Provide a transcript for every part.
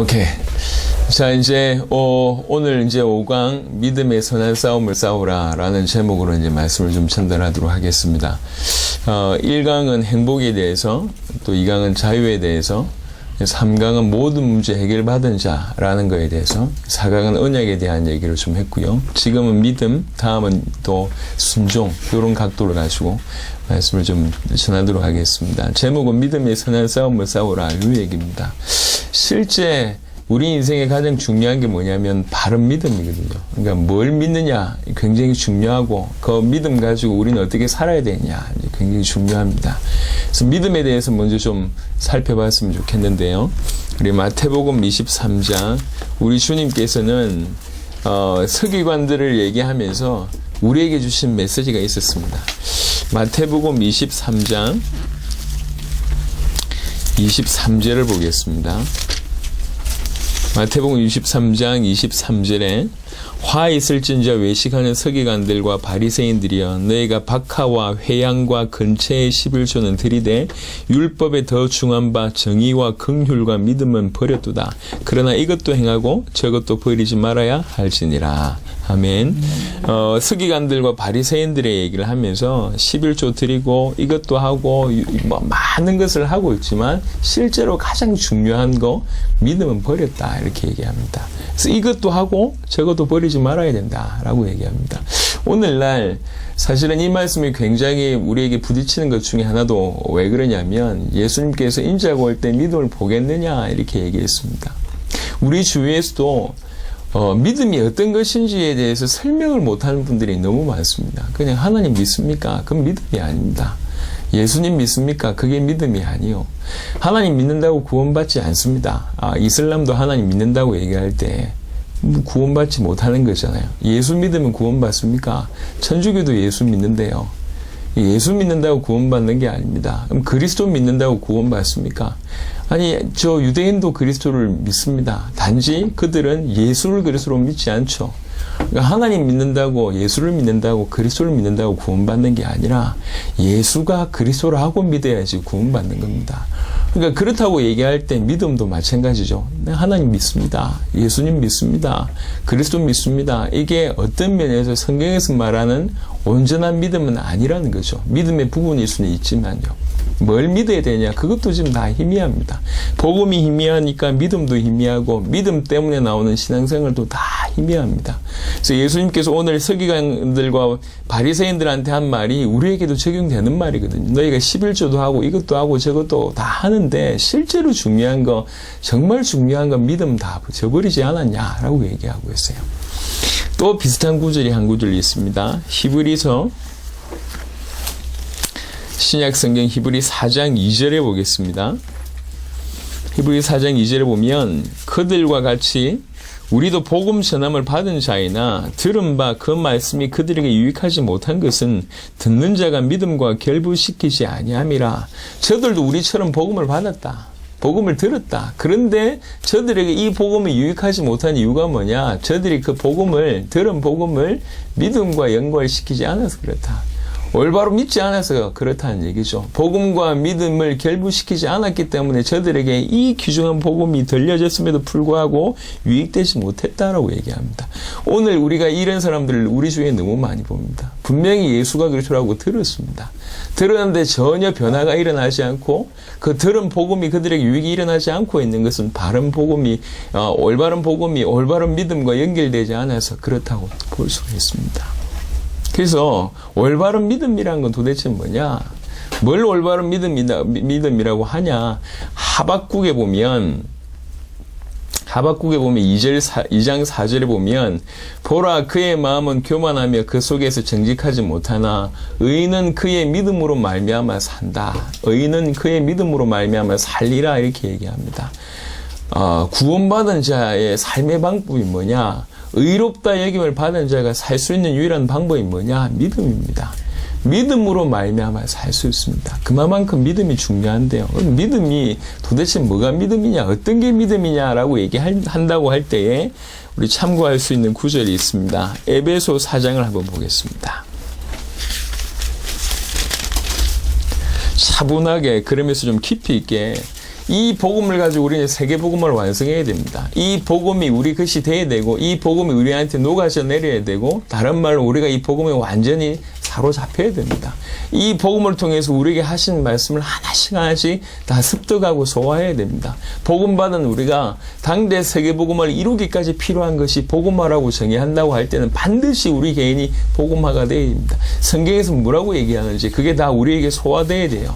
오케이. 자, 이제, 오늘 이제 5강 믿음의 선한 싸움을 싸우라 라는 제목으로 이제 말씀을 좀 전달하도록 하겠습니다. 1강은 행복에 대해서, 또 2강은 자유에 대해서, 3강은 모든 문제 해결받은 자라는 거에 대해서, 4강은 언약에 대한 얘기를 좀 했고요. 지금은 믿음, 다음은 또 순종, 이런 각도를 가지고 말씀을 좀 전하도록 하겠습니다. 제목은 믿음의 선한 싸움을 싸우라 이 얘기입니다. 실제 우리 인생에 가장 중요한 게 뭐냐면 바른 믿음이거든요. 그러니까 뭘 믿느냐 굉장히 중요하고 그 믿음 가지고 우리는 어떻게 살아야 되냐 굉장히 중요합니다. 그래서 믿음에 대해서 먼저 좀 살펴봤으면 좋겠는데요. 우리 마태복음 23장 우리 주님께서는 서기관들을 얘기하면서 우리에게 주신 메시지가 있었습니다. 마태복음 23장 23절을 보겠습니다. 마태복음 23장 23절에 화 있을진저 외식하는 서기관들과 바리새인들이여 너희가 박하와 회양과 근처의 11조는 들이되 율법에 더 중한 바 정의와 긍휼과 믿음은 버렸도다. 그러나 이것도 행하고 저것도 버리지 말아야 할지니라. 아멘. 서기관들과 바리새인들의 얘기를 하면서 11조 드리고 이것도 하고 뭐 많은 것을 하고 있지만 실제로 가장 중요한 거 믿음은 버렸다 이렇게 얘기합니다. 그래서 이것도 하고 저것도 버리지 말아야 된다라고 얘기합니다. 오늘날 사실은 이 말씀이 굉장히 우리에게 부딪히는 것 중에 하나도 왜 그러냐면 예수님께서 인자가 올 때 믿음을 보겠느냐 이렇게 얘기했습니다. 우리 주위에서도 믿음이 어떤 것인지에 대해서 설명을 못하는 분들이 너무 많습니다. 그냥 하나님 믿습니까? 그건 믿음이 아닙니다. 예수님 믿습니까? 그게 믿음이 아니요. 하나님 믿는다고 구원받지 않습니다. 이슬람도 하나님 믿는다고 얘기할 때 구원받지 못하는 거잖아요. 예수 믿으면 구원받습니까? 천주교도 예수 믿는데요. 예수 믿는다고 구원받는 게 아닙니다. 그럼 그리스도 믿는다고 구원받습니까? 아니, 저 유대인도 그리스도를 믿습니다. 단지 그들은 예수를 그리스도로 믿지 않죠. 그러니까 하나님 믿는다고, 예수를 믿는다고, 그리스도를 믿는다고 구원받는 게 아니라 예수가 그리스도라고 믿어야지 구원받는 겁니다. 그러니까 그렇다고 얘기할 때 믿음도 마찬가지죠. 하나님 믿습니다. 예수님 믿습니다. 그리스도 믿습니다. 이게 어떤 면에서 성경에서 말하는 온전한 믿음은 아니라는 거죠. 믿음의 부분일 수는 있지만요. 뭘 믿어야 되냐? 그것도 지금 다 희미합니다. 복음이 희미하니까 믿음도 희미하고 믿음 때문에 나오는 신앙생활도 다 희미합니다. 그래서 예수님께서 오늘 서기관들과 바리새인들한테 한 말이 우리에게도 적용되는 말이거든요. 너희가 11조도 하고 이것도 하고 저것도 다 하는데 실제로 중요한 거 정말 중요한 건 믿음 다 저버리지 않았냐라고 얘기하고 있어요. 또 비슷한 구절이 한 구절이 있습니다. 히브리서 신약 성경 히브리 4장 2절에 보겠습니다. 히브리 4장 2절에 보면 그들과 같이 우리도 복음 전함을 받은 자이나 들은 바 그 말씀이 그들에게 유익하지 못한 것은 듣는 자가 믿음과 결부시키지 아니함이라. 저들도 우리처럼 복음을 받았다. 복음을 들었다. 그런데 저들에게 이 복음이 유익하지 못한 이유가 뭐냐? 저들이 그 복음을 들은 복음을 믿음과 연관시키지 않아서 그렇다. 올바로 믿지 않아서 그렇다는 얘기죠. 복음과 믿음을 결부시키지 않았기 때문에 저들에게 이 귀중한 복음이 들려졌음에도 불구하고 유익되지 못했다라고 얘기합니다. 오늘 우리가 이런 사람들을 우리 주위에 너무 많이 봅니다. 분명히 예수가 그리스도라고 들었습니다. 들었는데 전혀 변화가 일어나지 않고 그 들은 복음이 그들에게 유익이 일어나지 않고 있는 것은 바른 복음이 올바른 복음이 올바른 믿음과 연결되지 않아서 그렇다고 볼 수가 있습니다. 그래서 올바른 믿음이란 건 도대체 뭐냐? 뭘 올바른 믿음이라고 하냐? 하박국에 보면 2장 4절에 보면 보라 그의 마음은 교만하며 그 속에서 정직하지 못하나 의인은 그의 믿음으로 말미암아 산다. 의인은 그의 믿음으로 말미암아 살리라 이렇게 얘기합니다. 구원받은 자의 삶의 방법이 뭐냐? 의롭다 여김을 받은 자가 살 수 있는 유일한 방법이 뭐냐? 믿음입니다. 믿음으로 말미암아 살 수 있습니다. 그만큼 믿음이 중요한데요. 믿음이 도대체 뭐가 믿음이냐? 어떤 게 믿음이냐라고 얘기한다고 할 때에 우리 참고할 수 있는 구절이 있습니다. 에베소 4장을 한번 보겠습니다. 차분하게 그러면서 좀 깊이 있게 이 복음을 가지고 우리는 세계 복음을 완성해야 됩니다. 이 복음이 우리 것이 돼야 되고 이 복음이 우리한테 녹아져 내려야 되고 다른 말로 우리가 이 복음에 완전히 사로잡혀야 됩니다. 이 복음을 통해서 우리에게 하신 말씀을 하나씩 다 습득하고 소화해야 됩니다. 복음 받은 우리가 당대 세계 복음을 이루기까지 필요한 것이 복음화라고 정의한다고 할 때는 반드시 우리 개인이 복음화가 되어야 됩니다. 성경에서 뭐라고 얘기하는지 그게 다 우리에게 소화돼야 돼요.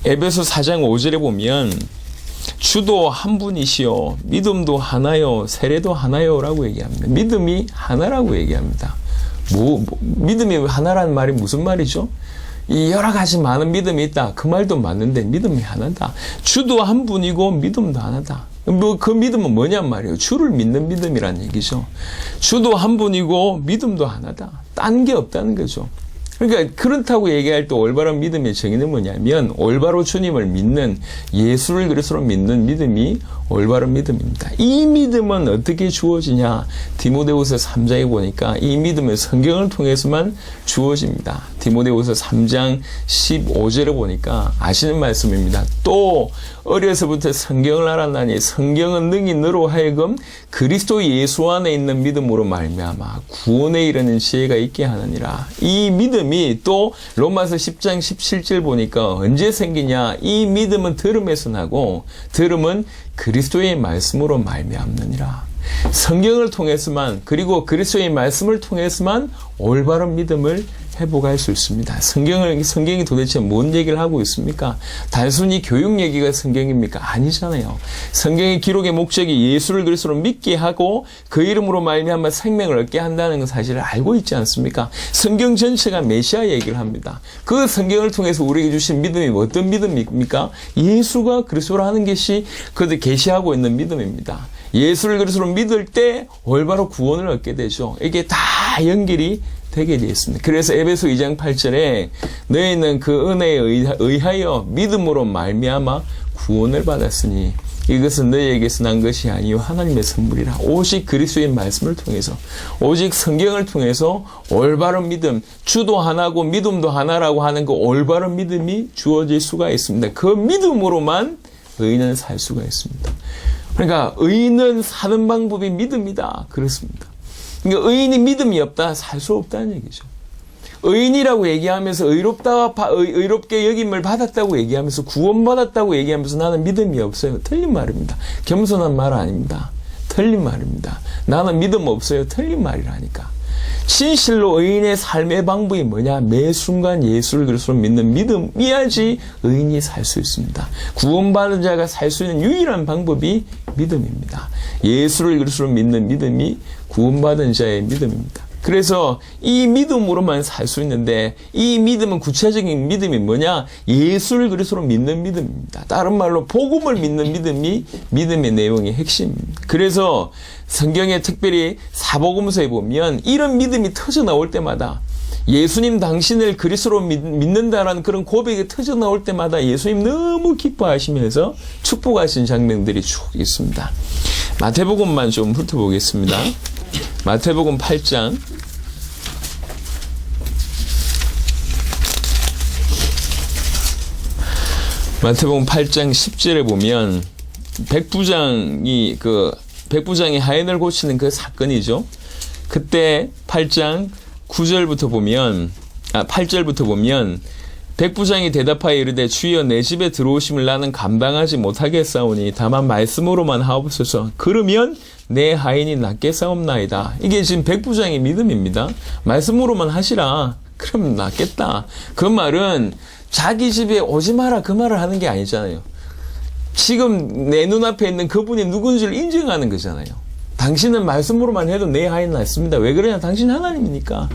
에베소 4장 5절에 보면 주도 한 분이시요 믿음도 하나요 세례도 하나요 라고 얘기합니다. 믿음이 하나라고 얘기합니다. 믿음이 하나라는 말이 무슨 말이죠? 이 여러 가지 많은 믿음이 있다. 그 말도 맞는데 믿음이 하나다. 주도 한 분이고 믿음도 하나다. 그 믿음은 뭐냔 말이에요. 주를 믿는 믿음이란 얘기죠. 주도 한 분이고 믿음도 하나다. 딴 게 없다는 거죠. 그러니까 그렇다고 얘기할 때 올바른 믿음의 정의는 뭐냐면 올바로 주님을 믿는 예수를 그리스도로 믿는 믿음이 올바른 믿음입니다. 이 믿음은 어떻게 주어지냐? 디모데후서 3장에 보니까 이 믿음은 성경을 통해서만 주어집니다. 디모데후서 3장 15절에 보니까 아시는 말씀입니다. 또 어려서부터 성경을 알았나니 성경은 능히 너로 하여금 그리스도 예수 안에 있는 믿음으로 말미암아 구원에 이르는 지혜가 있게 하느니라. 이 믿음이 또 로마서 10장 17절 보니까 언제 생기냐? 이 믿음은 들음에서 나고 들음은 그리스도의 말씀으로 말미암느니라. 성경을 통해서만 그리고 그리스도의 말씀을 통해서만 올바른 믿음을 회복할 수 있습니다. 성경이 도대체 뭔 얘기를 하고 있습니까? 단순히 교육 얘기가 성경입니까? 아니잖아요. 성경의 기록의 목적이 예수를 그리스도로 믿게 하고 그 이름으로 말미암아 생명을 얻게 한다는 건 사실을 알고 있지 않습니까? 성경 전체가 메시아 얘기를 합니다. 그 성경을 통해서 우리에게 주신 믿음이 어떤 믿음입니까? 예수가 그리스도로 하는 것이 그들 계시하고 있는 믿음입니다. 예수를 그리스도로 믿을 때 올바로 구원을 얻게 되죠. 이게 다 연결이 되게 되어 있습니다. 그래서 에베소 2장 8절에 너희는 그 은혜에 의하여 믿음으로 말미암아 구원을 받았으니 이것은 너희에게서 난 것이 아니요 하나님의 선물이라. 오직 그리스도의 말씀을 통해서 오직 성경을 통해서 올바른 믿음, 주도 하나고 믿음도 하나라고 하는 그 올바른 믿음이 주어질 수가 있습니다. 그 믿음으로만 의인은 살 수가 있습니다. 그러니까 의인은 사는 방법이 믿음이다. 그렇습니다. 그러니까 의인이 믿음이 없다, 살 수 없다는 얘기죠. 의인이라고 얘기하면서 의롭게 여김을 받았다고 얘기하면서 구원받았다고 얘기하면서 나는 믿음이 없어요. 틀린 말입니다. 겸손한 말 아닙니다. 틀린 말입니다. 나는 믿음 없어요. 틀린 말이라니까. 진실로 의인의 삶의 방법이 뭐냐? 매 순간 예수를 그리스도로 믿는 믿음이야지 의인이 살 수 있습니다. 구원받은 자가 살 수 있는 유일한 방법이 믿음입니다. 예수를 그리스도로 믿는 믿음이 구원받은 자의 믿음입니다. 그래서 이 믿음으로만 살 수 있는데 이 믿음은 구체적인 믿음이 뭐냐? 예수를 그리스도로 믿는 믿음입니다. 다른 말로 복음을 믿는 믿음이 믿음의 내용의 핵심입니다. 그래서 성경에 특별히 사복음서에 보면 이런 믿음이 터져 나올 때마다 예수님 당신을 그리스도로 믿는다라는 그런 고백이 터져 나올 때마다 예수님 너무 기뻐하시면서 축복하신 장면들이 쭉 있습니다. 마태복음만 좀 훑어보겠습니다. 마태복음 8장 마태복음 8장 10절에 보면 백부장이 하인을 고치는 그 사건이죠. 그때 8장 9절부터 보면 8절부터 보면 백부장이 대답하여 이르되 주여 내 집에 들어오심을 나는 감당하지 못하겠사오니 다만 말씀으로만 하옵소서. 그러면 내 하인이 낫겠사옵나이다. 이게 지금 백부장의 믿음입니다. 말씀으로만 하시라. 그럼 낫겠다. 그 말은 자기 집에 오지 마라 그 말을 하는 게 아니잖아요. 지금 내 눈앞에 있는 그분이 누군지를 인정하는 거잖아요. 당신은 말씀으로만 해도 내 하인 낫습니다. 왜 그러냐? 당신 하나님이니까.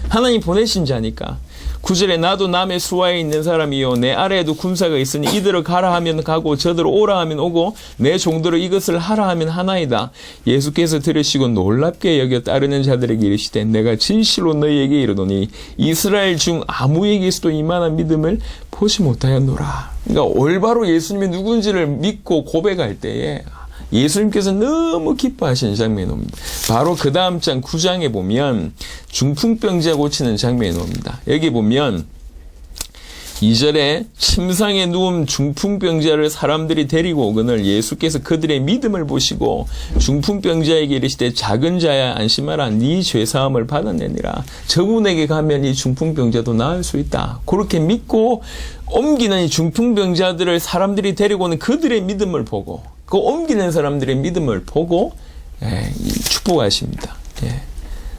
하나님 보내신 자니까. 9절에 나도 남의 수하에 있는 사람이요 내 아래에도 군사가 있으니 이들을 가라 하면 가고 저들을 오라 하면 오고 내 종들을 이것을 하라 하면 하나이다. 예수께서 들으시고 놀랍게 여겨 따르는 자들에게 이르시되 내가 진실로 너희에게 이르노니 이스라엘 중 아무에게서도 이만한 믿음을 보지 못하였노라. 그러니까 올바로 예수님이 누군지를 믿고 고백할 때에 예수님께서 너무 기뻐하시는 장면이 옵니다. 바로 그 다음 장 9장에 보면 중풍병자 고치는 장면이 옵니다. 여기 보면 2절에 침상에 누운 중풍병자를 사람들이 데리고 오거늘 예수께서 그들의 믿음을 보시고 중풍병자에게 이르시되 작은 자야 안심하라 네 죄사함을 받아내니라. 저분에게 가면 이 중풍병자도 나을 수 있다. 그렇게 믿고 옮기는 이 중풍병자들을 사람들이 데리고 오는 그들의 믿음을 보고 그 옮기는 사람들의 믿음을 보고 축복하십니다.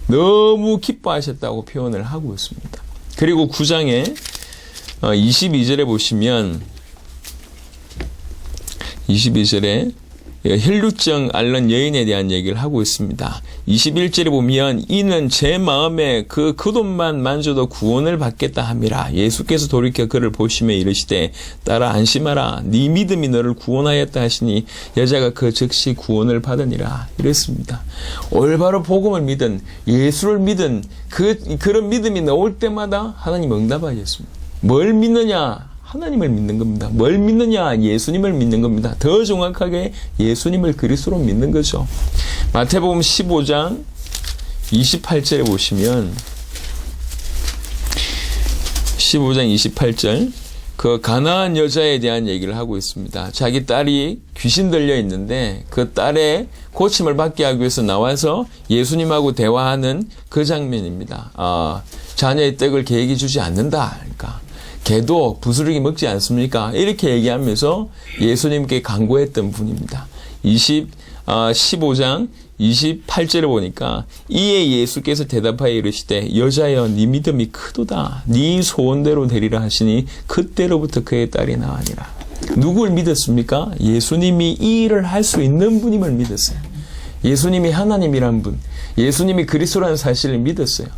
너무 기뻐하셨다고 표현을 하고 있습니다. 그리고 9장에 22절에 보시면 22절에 혈루증 앓는 여인에 대한 얘기를 하고 있습니다. 21절에 보면 이는 제 마음에 그 돈만 만져도 구원을 받겠다 함이라. 예수께서 돌이켜 그를 보시며 이르시되 딸아 안심하라 네 믿음이 너를 구원하였다 하시니 여자가 그 즉시 구원을 받으니라. 이랬습니다. 올바로 복음을 믿은 예수를 믿은 그런 믿음이 나올 때마다 하나님 응답하셨습니다. 뭘 믿느냐? 하나님을 믿는 겁니다. 뭘 믿느냐? 예수님을 믿는 겁니다. 더 정확하게 예수님을 그리스도로 믿는 거죠. 마태복음 15장 28절에 보시면 15장 28절 그 가나안 여자에 대한 얘기를 하고 있습니다. 자기 딸이 귀신 들려 있는데 그 딸의 고침을 받게 하기 위해서 나와서 예수님하고 대화하는 그 장면입니다. 자녀의 떡을 개에게 주지 않는다. 그러니까 개도 부스러기 먹지 않습니까? 이렇게 얘기하면서 예수님께 간구했던 분입니다. 15장 28절에 보니까 이에 예수께서 대답하여 이르시되 여자여 네 믿음이 크도다. 네 소원대로 되리라 하시니 그때로부터 그의 딸이 나으니라. 누굴 믿었습니까? 예수님이 이 일을 할 수 있는 분임을 믿었어요. 예수님이 하나님이란 분, 예수님이 그리스도라는 사실을 믿었어요.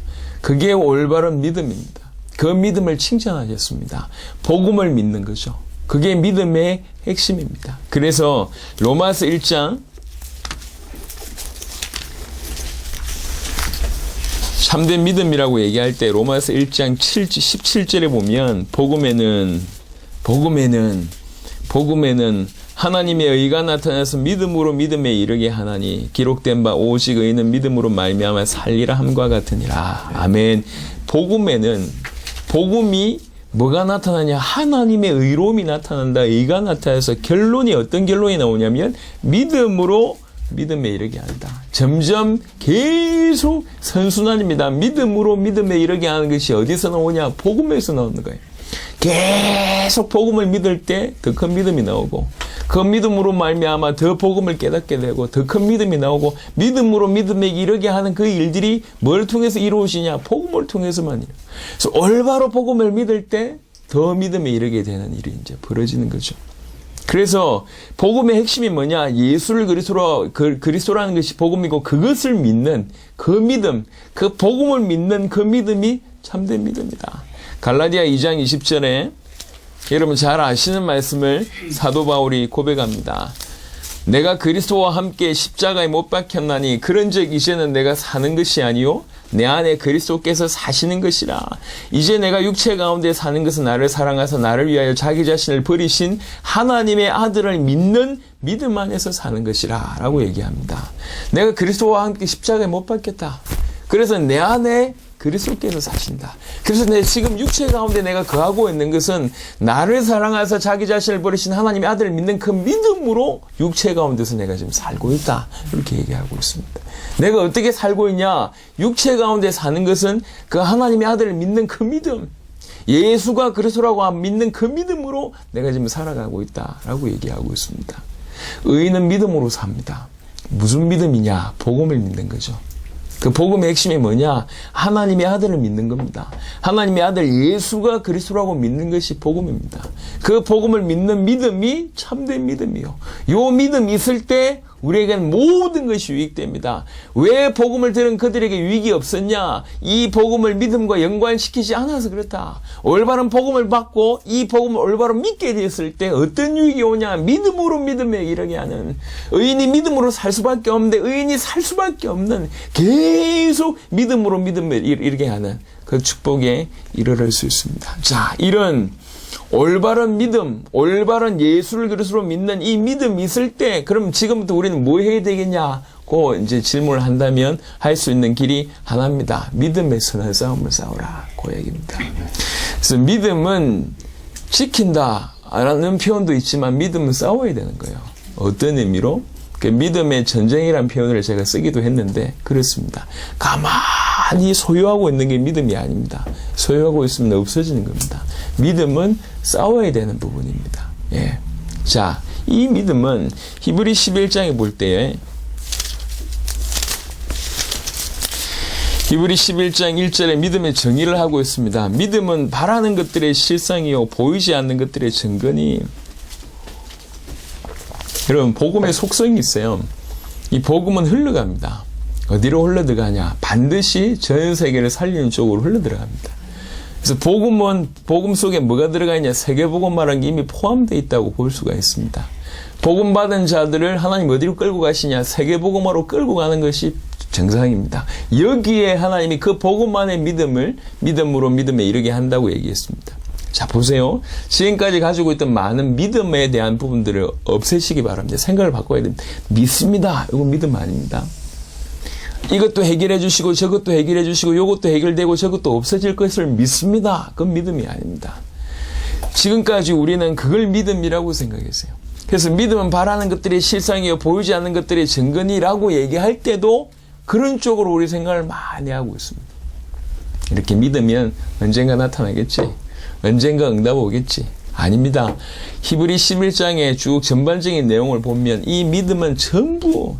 그게 올바른 믿음입니다. 그 믿음을 칭찬하셨습니다. 복음을 믿는 거죠. 그게 믿음의 핵심입니다. 그래서 로마서 1장 참된 믿음이라고 얘기할 때 로마서 1장 17절에 보면 복음에는 하나님의 의가 나타나서 믿음으로 믿음에 이르게 하나니 기록된 바 오직 의는 믿음으로 말미암아 살리라 함과 같으니라. 아멘. 복음이 뭐가 나타나냐? 하나님의 의로움이 나타난다. 의가 나타나서 결론이 어떤 결론이 나오냐면 믿음으로 믿음에 이르게 한다. 점점 계속 선순환입니다. 믿음으로 믿음에 이르게 하는 것이 어디서 나오냐? 복음에서 나오는 거예요. 계속 복음을 믿을 때 더 큰 믿음이 나오고 그 믿음으로 말미암아 더 복음을 깨닫게 되고 더 큰 믿음이 나오고 믿음으로 믿음에 이르게 하는 그 일들이 뭘 통해서 이루어지냐? 복음을 통해서만 이루어져요. 그래서 올바로 복음을 믿을 때 더 믿음에 이르게 되는 일이 이제 벌어지는 거죠. 그래서 복음의 핵심이 뭐냐? 예수를 그리스도라는 것이 복음이고 그것을 믿는 그 믿음, 그 복음을 믿는 그 믿음이 참된 믿음이다. 갈라디아 2장 20절에 여러분 잘 아시는 말씀을 사도 바울이 고백합니다. 내가 그리스도와 함께 십자가에 못 박혔나니 그런즉 이제는 내가 사는 것이 아니요 내 안에 그리스도께서 사시는 것이라. 이제 내가 육체 가운데 사는 것은 나를 사랑하사 나를 위하여 자기 자신을 버리신 하나님의 아들을 믿는 믿음 안에서 사는 것이라 라고 얘기합니다. 내가 그리스도와 함께 십자가에 못 박혔다. 그래서 내 안에 그리스도께서 사신다. 그래서 내 지금 육체 가운데 내가 거하고 있는 것은 나를 사랑하사 자기 자신을 버리신 하나님의 아들을 믿는 그 믿음으로 육체 가운데서 내가 지금 살고 있다. 이렇게 얘기하고 있습니다. 내가 어떻게 살고 있냐? 육체 가운데 사는 것은 그 하나님의 아들을 믿는 그 믿음, 예수가 그리스도라고 믿는 그 믿음으로 내가 지금 살아가고 있다라고 얘기하고 있습니다. 의인은 믿음으로 삽니다. 무슨 믿음이냐? 복음을 믿는 거죠. 그 복음의 핵심이 뭐냐? 하나님의 아들을 믿는 겁니다. 하나님의 아들 예수가 그리스도라고 믿는 것이 복음입니다. 그 복음을 믿는 믿음이 참된 믿음이요. 요 믿음이 있을 때 우리에게는 모든 것이 유익됩니다. 왜 복음을 들은 그들에게 유익이 없었냐? 이 복음을 믿음과 연관시키지 않아서 그렇다. 올바른 복음을 받고 이 복음을 올바로 믿게 되었을 때 어떤 유익이 오냐? 믿음으로 믿음에 이르게 하는, 의인이 믿음으로 살 수밖에 없는데 의인이 살 수밖에 없는, 계속 믿음으로 믿음에 이르게 하는 그 축복에 이르를 수 있습니다. 자, 이런 올바른 믿음, 올바른 예수를 그리스도로 믿는 이 믿음이 있을 때, 그럼 지금부터 우리는 뭐 해야 되겠냐고 이제 질문을 한다면 할 수 있는 길이 하나입니다. 믿음의 선한 싸움을 싸우라. 그 얘기입니다. 그래서 믿음은 지킨다라는 표현도 있지만 믿음은 싸워야 되는 거예요. 어떤 의미로? 그 믿음의 전쟁이라는 표현을 제가 쓰기도 했는데 그렇습니다. 가만히 소유하고 있는 게 믿음이 아닙니다. 소유하고 있으면 없어지는 겁니다. 믿음은 싸워야 되는 부분입니다. 예. 자, 이 믿음은 히브리 11장에 볼 때 히브리 11장 1절에 믿음의 정의를 하고 있습니다. 믿음은 바라는 것들의 실상이요 보이지 않는 것들의 증거니. 여러분, 복음의 속성이 있어요. 이 복음은 흘러갑니다. 어디로 흘러들어가냐? 반드시 전 세계를 살리는 쪽으로 흘러들어갑니다. 그래서 복음 속에 뭐가 들어가 있냐? 세계복음이라는 게 이미 포함되어 있다고 볼 수가 있습니다. 복음 받은 자들을 하나님 어디로 끌고 가시냐? 세계복음으로 끌고 가는 것이 정상입니다. 여기에 하나님이 그 복음 안의 믿음으로 믿음에 이르게 한다고 얘기했습니다. 자, 보세요. 지금까지 가지고 있던 많은 믿음에 대한 부분들을 없애시기 바랍니다. 생각을 바꿔야 됩니다. 믿습니다. 이건 믿음 아닙니다. 이것도 해결해 주시고 저것도 해결해 주시고 이것도 해결되고 저것도 없어질 것을 믿습니다. 그건 믿음이 아닙니다. 지금까지 우리는 그걸 믿음이라고 생각했어요. 그래서 믿음은 바라는 것들이 실상이요 보이지 않는 것들이 증거니라고 얘기할 때도 그런 쪽으로 우리 생각을 많이 하고 있습니다. 이렇게 믿으면 언젠가 나타나겠지. 언젠가 응답 오겠지. 아닙니다. 히브리 11장의 쭉 전반적인 내용을 보면 이 믿음은 전부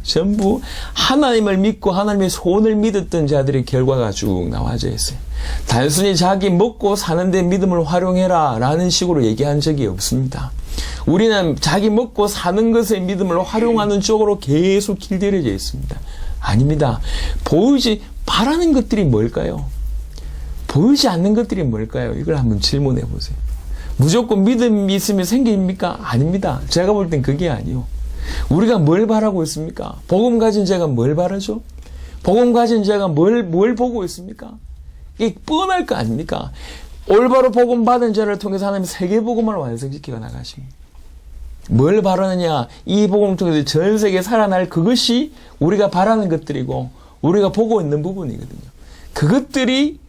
하나님을 믿고 하나님의 소원을 믿었던 자들의 결과가 쭉 나와져 있어요. 단순히 자기 먹고 사는데 믿음을 활용해라 라는 식으로 얘기한 적이 없습니다. 우리는 자기 먹고 사는 것의 믿음을 활용하는 쪽으로 계속 길들여져 있습니다. 아닙니다. 바라는 것들이 뭘까요? 보이지 않는 것들이 뭘까요? 이걸 한번 질문해 보세요. 무조건 믿음이 있으면 생깁니까? 아닙니다. 제가 볼 땐 그게 아니요. 우리가 뭘 바라고 있습니까? 복음 가진 자가 뭘 바라죠? 복음 가진 자가 뭘 보고 있습니까? 이게 뻔할 거 아닙니까? 올바로 복음 받은 자를 통해서 하나님 세계 복음을 완성시켜 나가십니다. 뭘 바라느냐? 이 복음을 통해서 전 세계에 살아날 그것이 우리가 바라는 것들이고 우리가 보고 있는 부분이거든요. 그것들이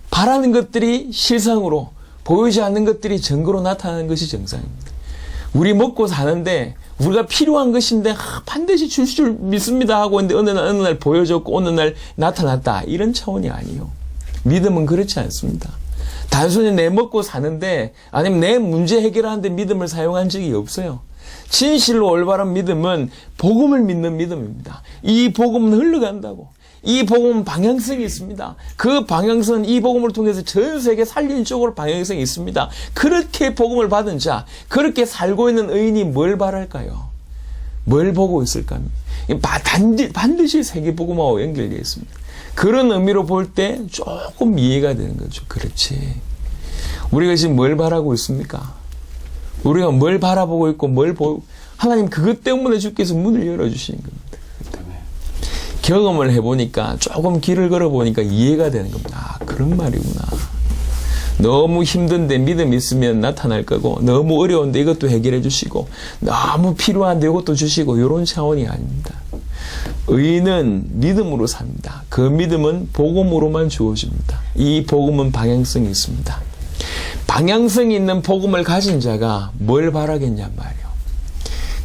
바라는 것들이 실상으로 보이지 않는 것들이 증거로 나타나는 것이 정상입니다. 우리 먹고 사는데 우리가 필요한 것인데 반드시 줄 줄 믿습니다 하고 있는데 어느 날 보여줬고 어느 날 나타났다. 이런 차원이 아니요. 믿음은 그렇지 않습니다. 단순히 내 먹고 사는데 아니면 내 문제 해결하는데 믿음을 사용한 적이 없어요. 진실로 올바른 믿음은 복음을 믿는 믿음입니다. 이 복음은 흘러간다고. 이 복음은 방향성이 있습니다. 그 방향성은 이 복음을 통해서 전 세계 살리는 쪽으로 방향성이 있습니다. 그렇게 복음을 받은 자, 그렇게 살고 있는 의인이 뭘 바랄까요? 뭘 보고 있을까? 반드시 세계 복음하고 연결되어 있습니다. 그런 의미로 볼 때 조금 이해가 되는 거죠. 그렇지. 우리가 지금 뭘 바라고 있습니까? 우리가 뭘 바라보고 있고 하나님 그것 때문에 주께서 문을 열어주시는 겁니다. 경험을 해보니까 조금 길을 걸어보니까 이해가 되는 겁니다. 아, 그런 말이구나. 너무 힘든데 믿음 있으면 나타날 거고 너무 어려운데 이것도 해결해 주시고 너무 필요한데 이것도 주시고 이런 차원이 아닙니다. 의인은 믿음으로 삽니다. 그 믿음은 복음으로만 주어집니다. 이 복음은 방향성이 있습니다. 방향성이 있는 복음을 가진 자가 뭘 바라겠냔 말이에요.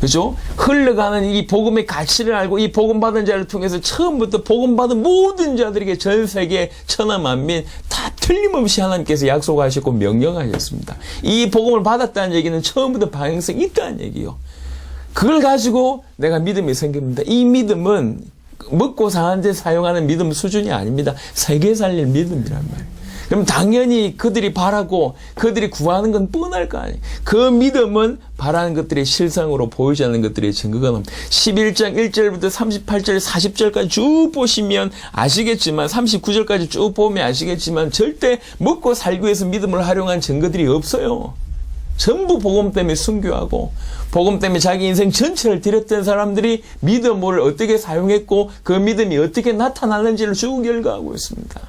그죠? 흘러가는 이 복음의 가치를 알고 이 복음 받은 자를 통해서 처음부터 복음 받은 모든 자들에게 전 세계 천하 만민 다 틀림없이 하나님께서 약속하셨고 명령하셨습니다. 이 복음을 받았다는 얘기는 처음부터 방향성이 있다는 얘기요. 그걸 가지고 내가 믿음이 생깁니다. 이 믿음은 먹고 사는데 사용하는 믿음 수준이 아닙니다. 세계 살릴 믿음이란 말이에요. 그럼 당연히 그들이 바라고 그들이 구하는 건 뻔할 거 아니에요. 그 믿음은 바라는 것들이 실상으로 보이지 않는 것들이 증거가 납니다. 11장 1절부터 38절 40절까지 쭉 보시면 아시겠지만 39절까지 쭉 보면 아시겠지만 절대 먹고 살기 위해서 믿음을 활용한 증거들이 없어요. 전부 복음 때문에 순교하고 복음 때문에 자기 인생 전체를 드렸던 사람들이 믿음을 어떻게 사용했고 그 믿음이 어떻게 나타나는지를 쭉 열거하고 있습니다.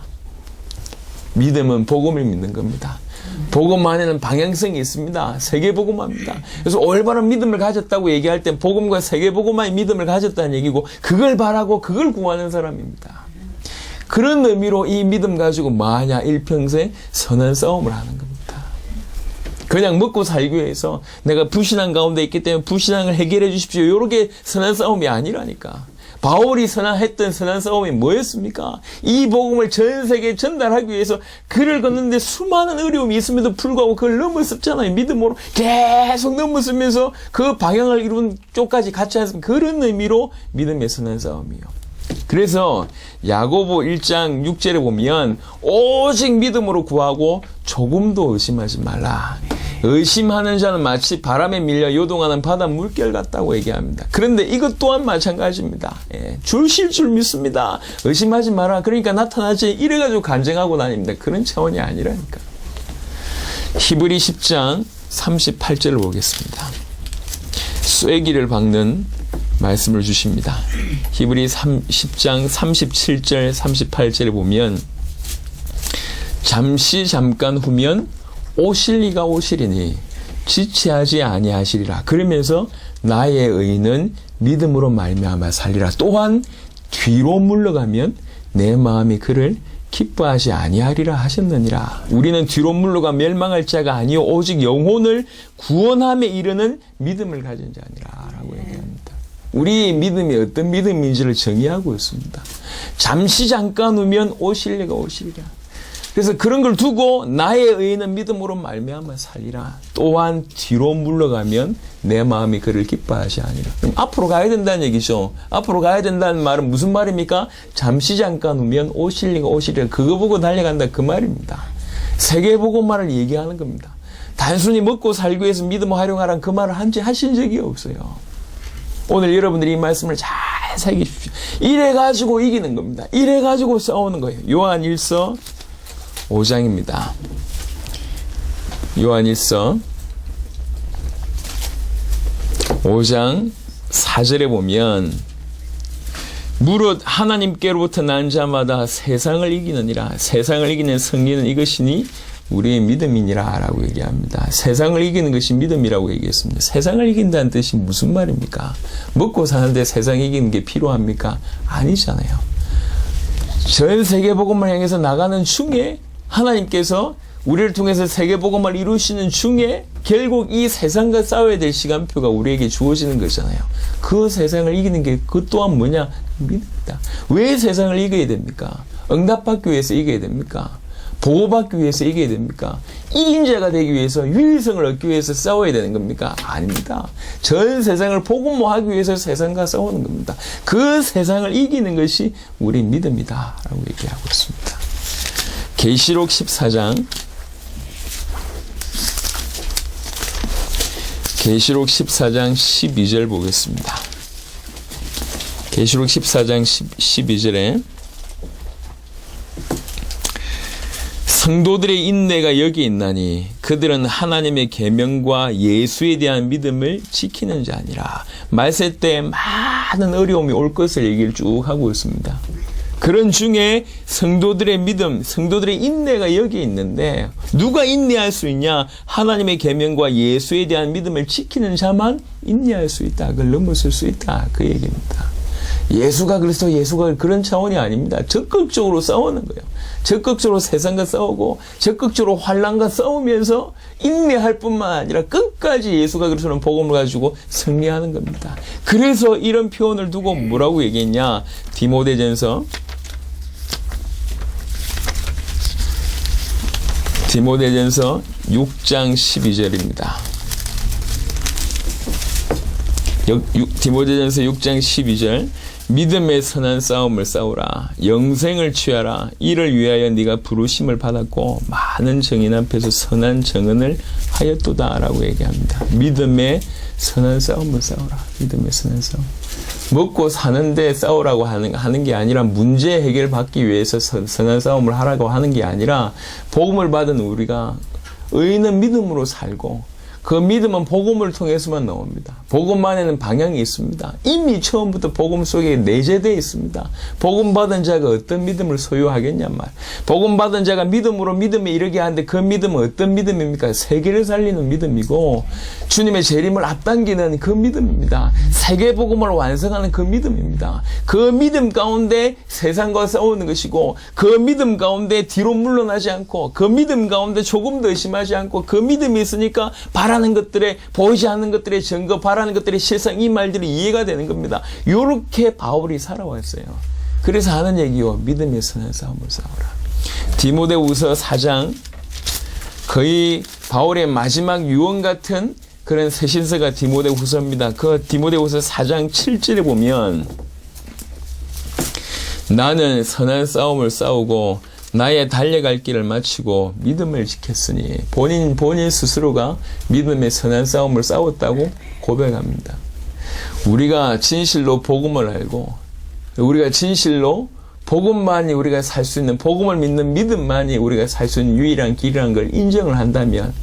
믿음은 복음을 믿는 겁니다. 복음 안에는 방향성이 있습니다. 세계복음화입니다. 그래서 올바른 믿음을 가졌다고 얘기할 때 복음과 세계복음화의 믿음을 가졌다는 얘기고 그걸 바라고 그걸 구하는 사람입니다. 그런 의미로 이 믿음 가지고 만약 일평생 선한 싸움을 하는 겁니다. 그냥 먹고 살기 위해서 내가 불신앙 가운데 있기 때문에 불신앙을 해결해 주십시오. 이렇게 선한 싸움이 아니라니까. 바울이 했던 선한 싸움이 뭐였습니까? 이 복음을 전 세계에 전달하기 위해서 길을 걷는데 수많은 어려움이 있음에도 불구하고 그걸 넘어섰잖아요. 믿음으로 계속 넘어서면서 그 방향을 이룬 쪽까지 같이 했습니다. 그런 의미로 믿음의 선한 싸움이요. 그래서 야고보 1장 6절에 보면 오직 믿음으로 구하고 조금도 의심하지 말라. 의심하는 자는 마치 바람에 밀려 요동하는 바다 물결 같다고 얘기합니다. 그런데 이것 또한 마찬가지입니다. 줄실 줄 믿습니다. 의심하지 마라. 그러니까 나타나지 이래가지고 간증하고 다닙니다. 그런 차원이 아니라니까. 히브리 10장 38절을 보겠습니다. 쐐기를 박는 말씀을 주십니다. 히브리 10장 37절 38절에 보면 잠깐 후면 오실리가 오시리니 지체하지 아니하시리라. 그러면서 나의 의는 믿음으로 말미암아 살리라. 또한 뒤로 물러가면 내 마음이 그를 기뻐하지 아니하리라 하셨느니라. 우리는 뒤로 물러가 멸망할 자가 아니요 오직 영혼을 구원함에 이르는 믿음을 가진 자니라 라고 얘기합니다. 우리의 믿음이 어떤 믿음인지를 정의하고 있습니다. 잠깐 후면 오실리가 오시리라. 그래서 그런 걸 두고 나의 의는 믿음으로 말미암아 살리라. 또한 뒤로 물러가면 내 마음이 그를 기뻐하지 아니라. 그럼 앞으로 가야 된다는 얘기죠. 앞으로 가야 된다는 말은 무슨 말입니까? 잠깐 후면 오실리가 오시리라. 그거 보고 달려간다 그 말입니다. 세계복음만을 얘기하는 겁니다. 단순히 먹고 살기 위해서 믿음을 활용하라는 그 말을 하신 적이 없어요. 오늘 여러분들이 이 말씀을 잘 새기십시오. 이래가지고 이기는 겁니다. 이래가지고 싸우는 거예요. 요한일서 5장입니다. 요한일서 5장 4절에 보면 무릇 하나님께로부터 난 자마다 세상을 이기느니라. 세상을 이기는 승리는 이것이니 우리의 믿음이니라 라고 얘기합니다. 세상을 이기는 것이 믿음이라고 얘기했습니다. 세상을 이긴다는 뜻이 무슨 말입니까? 먹고 사는데 세상 이기는 게 필요합니까? 아니잖아요. 전 세계 복음을 향해서 나가는 중에 하나님께서 우리를 통해서 세계복음을 이루시는 중에 결국 이 세상과 싸워야 될 시간표가 우리에게 주어지는 거잖아요. 그 세상을 이기는 게 그 또한 뭐냐? 믿음이다. 왜 세상을 이겨야 됩니까? 응답받기 위해서 이겨야 됩니까? 보호받기 위해서 이겨야 됩니까? 1인자가 되기 위해서 유일성을 얻기 위해서 싸워야 되는 겁니까? 아닙니다. 전 세상을 복음화하기 위해서 세상과 싸우는 겁니다. 그 세상을 이기는 것이 우리 믿음이다 라고 얘기하고 있습니다. 계시록 14장 계시록 14장 12절 보겠습니다. 계시록 14장 12절에 성도들의 인내가 여기 있나니 그들은 하나님의 계명과 예수에 대한 믿음을 지키는 자니라. 말세 때 많은 어려움이 올 것을 얘기를 쭉 하고 있습니다. 그런 중에 성도들의 믿음, 성도들의 인내가 여기 있는데 누가 인내할 수 있냐? 하나님의 계명과 예수에 대한 믿음을 지키는 자만 인내할 수 있다. 그걸 넘어설 수 있다. 그 얘기입니다. 예수가 그래서 예수가 그런 차원이 아닙니다. 적극적으로 싸우는 거예요. 적극적으로 세상과 싸우고 적극적으로 환난과 싸우면서 인내할 뿐만 아니라 끝까지 예수가 그리스도는 복음을 가지고 승리하는 겁니다. 그래서 이런 표현을 두고 뭐라고 얘기했냐? 디모데전서 6장 12절입니다. 디모데전서 6장 12절 믿음의 선한 싸움을 싸우라. 영생을 취하라. 이를 위하여 네가 부르심을 받았고 많은 정인 앞에서 선한 정언을 하였도다 라고 얘기합니다. 믿음의 선한 싸움을 싸우라. 믿음의 선한 싸움. 먹고 사는데 싸우라고 하는 게 아니라 문제 해결 받기 위해서 선한 싸움을 하라고 하는 게 아니라 복음을 받은 우리가 의인은 믿음으로 살고 그 믿음은 복음을 통해서만 나옵니다. 복음만에는 방향이 있습니다. 이미 처음부터 복음 속에 내재되어 있습니다. 복음 받은 자가 어떤 믿음을 소유하겠냐 말. 복음 받은 자가 믿음으로 믿음에 이르게 하는데 그 믿음은 어떤 믿음입니까? 세계를 살리는 믿음이고 주님의 재림을 앞당기는 그 믿음입니다. 세계 복음을 완성하는 그 믿음입니다. 그 믿음 가운데 세상과 싸우는 것이고 그 믿음 가운데 뒤로 물러나지 않고 그 믿음 가운데 조금도 의심하지 않고 그 믿음이 있으니까 바라는 것들에 보이지 않는 것들의 증거 바라는 것들의 실상 이 말들이 이해가 되는 겁니다. 이렇게 바울이 살아왔어요. 그래서 하는 얘기요. 믿음의 선한 싸움을 싸우라. 디모데후서 4장 거의 바울의 마지막 유언 같은 그런 세신서가 디모데후서입니다. 그 디모데후서 4장 7절에 보면 나는 선한 싸움을 싸우고 나의 달려갈 길을 마치고 믿음을 지켰으니 본인 스스로가 믿음의 선한 싸움을 싸웠다고 고백합니다. 우리가 진실로 복음을 알고 우리가 진실로 복음만이 우리가 살 수 있는 복음을 믿는 믿음만이 우리가 살 수 있는 유일한 길이라는 걸 인정을 한다면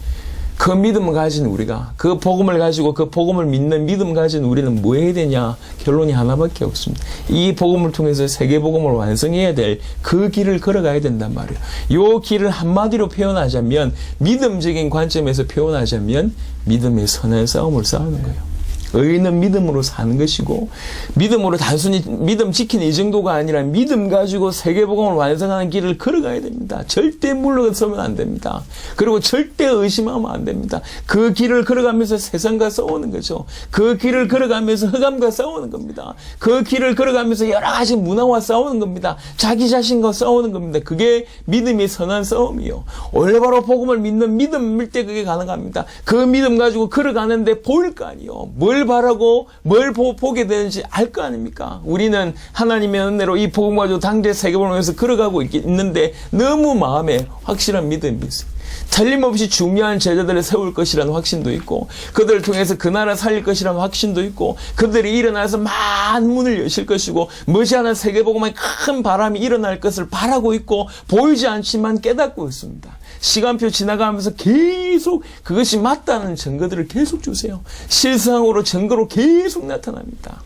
그 믿음을 가진 우리가 그 복음을 가지고 그 복음을 믿는 믿음 가진 우리는 뭐 해야 되냐? 결론이 하나밖에 없습니다. 이 복음을 통해서 세계 복음을 완성해야 될 그 길을 걸어가야 된단 말이에요. 이 길을 한마디로 표현하자면 믿음적인 관점에서 표현하자면 믿음의 선한 싸움을 싸우는 거예요. 의인은 믿음으로 사는 것이고 믿음으로 단순히 믿음 지키는 이 정도가 아니라 믿음 가지고 세계복음을 완성하는 길을 걸어가야 됩니다. 절대 물러서면 안 됩니다. 그리고 절대 의심하면 안 됩니다. 그 길을 걸어가면서 세상과 싸우는 거죠. 그 길을 걸어가면서 흑암과 싸우는 겁니다. 그 길을 걸어가면서 여러 가지 문화와 싸우는 겁니다. 자기 자신과 싸우는 겁니다. 그게 믿음이 선한 싸움이요. 올바로 복음을 믿는 믿음일 때 그게 가능합니다. 그 믿음 가지고 걸어가는데 보일 거 아니에요. 뭘 바라고 뭘 보게 되는지 알 거 아닙니까? 우리는 하나님의 은혜로 이 복음 가지고 당대 세계복음을 위해서 걸어가고 있는데 너무 마음에 확실한 믿음이 있어요. 틀림없이 중요한 제자들을 세울 것이라는 확신도 있고 그들을 통해서 그 나라 살릴 것이라는 확신도 있고 그들이 일어나서 만문을 여실 것이고 머지않은 세계복음의 큰 바람이 일어날 것을 바라고 있고 보이지 않지만 깨닫고 있습니다. 시간표 지나가면서 계속 그것이 맞다는 증거들을 계속 주세요. 실상으로 증거로 계속 나타납니다.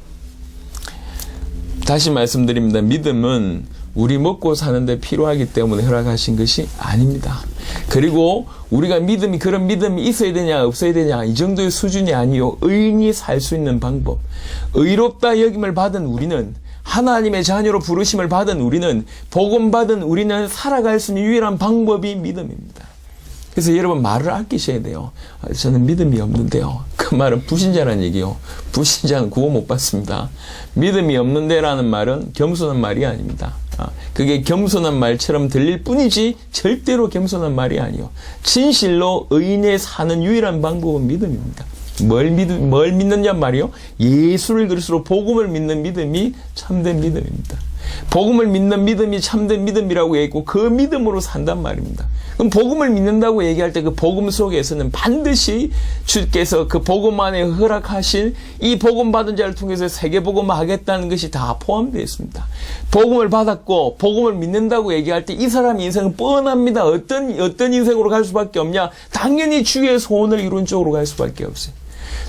다시 말씀드립니다. 믿음은 우리 먹고 사는데 필요하기 때문에 허락하신 것이 아닙니다. 그리고 우리가 그런 믿음이 있어야 되냐 없어야 되냐 이 정도의 수준이 아니요. 의인이 살 수 있는 방법. 의롭다 여김을 받은 우리는 하나님의 자녀로 부르심을 받은 우리는 복음 받은 우리는 살아갈 수 있는 유일한 방법이 믿음입니다. 그래서 여러분 말을 아끼셔야 돼요. 저는 믿음이 없는데요. 그 말은 불신자라는 얘기요. 불신자는 구원 못 받습니다. 믿음이 없는데라는 말은 겸손한 말이 아닙니다. 그게 겸손한 말처럼 들릴 뿐이지 절대로 겸손한 말이 아니요. 진실로 의인의 사는 유일한 방법은 믿음입니다. 뭘 믿느냐 말이요? 예수를 그리스도로 복음을 믿는 믿음이 참된 믿음입니다. 복음을 믿는 믿음이 참된 믿음이라고 얘기했고 그 믿음으로 산단 말입니다. 그럼 복음을 믿는다고 얘기할 때 그 복음 속에서는 반드시 주께서 그 복음 안에 허락하신 이 복음 받은 자를 통해서 세계복음을 하겠다는 것이 다 포함되어 있습니다. 복음을 받았고 복음을 믿는다고 얘기할 때 이 사람의 인생은 뻔합니다. 어떤 인생으로 갈 수밖에 없냐? 당연히 주의 소원을 이룬 쪽으로 갈 수밖에 없어요.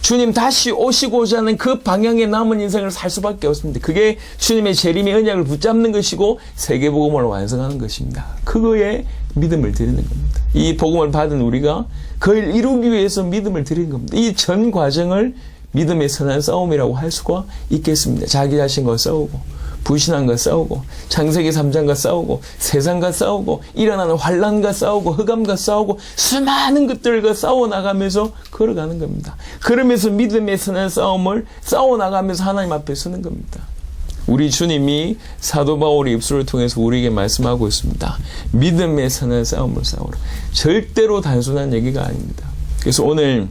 주님 다시 오시고자 하는 그 방향에 남은 인생을 살 수밖에 없습니다. 그게 주님의 재림의 언약을 붙잡는 것이고 세계복음을 완성하는 것입니다. 그거에 믿음을 드리는 겁니다. 이 복음을 받은 우리가 그걸 이루기 위해서 믿음을 드리는 겁니다. 이 전 과정을 믿음의 선한 싸움이라고 할 수가 있겠습니다. 자기 자신과 싸우고 불신앙과 싸우고 창세기 3장과 싸우고 세상과 싸우고 일어나는 환난과 싸우고 흑암과 싸우고 수많은 것들과 싸워나가면서 걸어가는 겁니다. 그러면서 믿음의 선한 싸움을 싸워나가면서 하나님 앞에 서는 겁니다. 우리 주님이 사도 바울의 입술을 통해서 우리에게 말씀하고 있습니다. 믿음의 선한 싸움을 싸우라. 절대로 단순한 얘기가 아닙니다. 그래서 오늘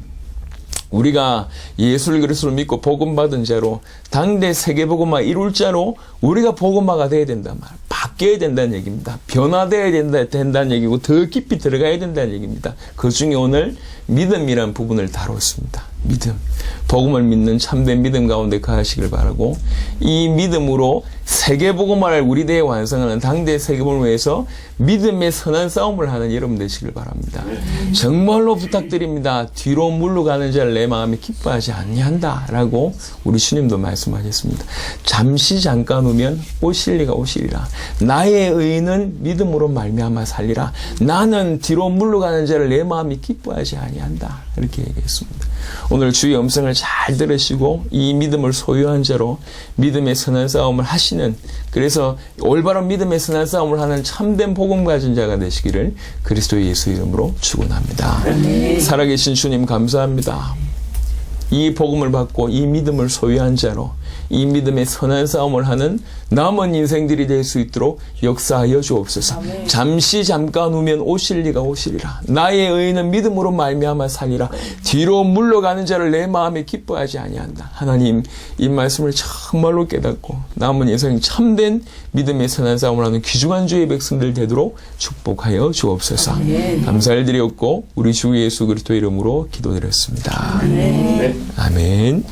우리가 예수를 그리스도로 믿고 복음받은 자로 당대 세계복음화 이룰 자로 우리가 복음화가 돼야 된단 말이에요. 바뀌어야 된다는 얘기입니다. 변화되어야 된다는 얘기고 더 깊이 들어가야 된다는 얘기입니다. 그 중에 오늘 믿음이라는 부분을 다뤘습니다. 믿음. 복음을 믿는 참된 믿음 가운데 거하시길 바라고 이 믿음으로 세계복음화를 우리 대에 완성하는 당대 세계복음을 위해서 믿음의 선한 싸움을 하는 여러분 되시길 바랍니다. 정말로 부탁드립니다. 뒤로 물러가는 자를 내 마음에 기뻐하지 아니한다 라고 우리 주님도 말씀하셨습니다. 잠시 잠깐 오면 오실리가 오시리라. 나의 의는 믿음으로 말미암아 살리라. 나는 뒤로 물러가는 자를 내 마음이 기뻐하지 아니한다. 이렇게 얘기했습니다. 오늘 주의 음성을 잘 들으시고 이 믿음을 소유한 자로 믿음의 선한 싸움을 하시는, 그래서 올바른 믿음의 선한 싸움을 하는 참된 복음 가진 자가 되시기를 그리스도 예수 이름으로 축원합니다. 살아계신 주님 감사합니다. 이 복음을 받고 이 믿음을 소유한 자로 이 믿음의 선한 싸움을 하는 남은 인생들이 될 수 있도록 역사하여 주옵소서. 잠시 잠깐 후면 오실리가 오시리라. 나의 의는 믿음으로 말미암아 살리라. 뒤로 물러가는 자를 내 마음에 기뻐하지 아니한다. 하나님, 이 말씀을 정말로 깨닫고 남은 인생 참된 믿음의 선한 싸움을 하는 귀중한 주의 백성들 되도록 축복하여 주옵소서. 감사를 드렸고 우리 주 예수 그리스도 이름으로 기도드렸습니다. 아멘.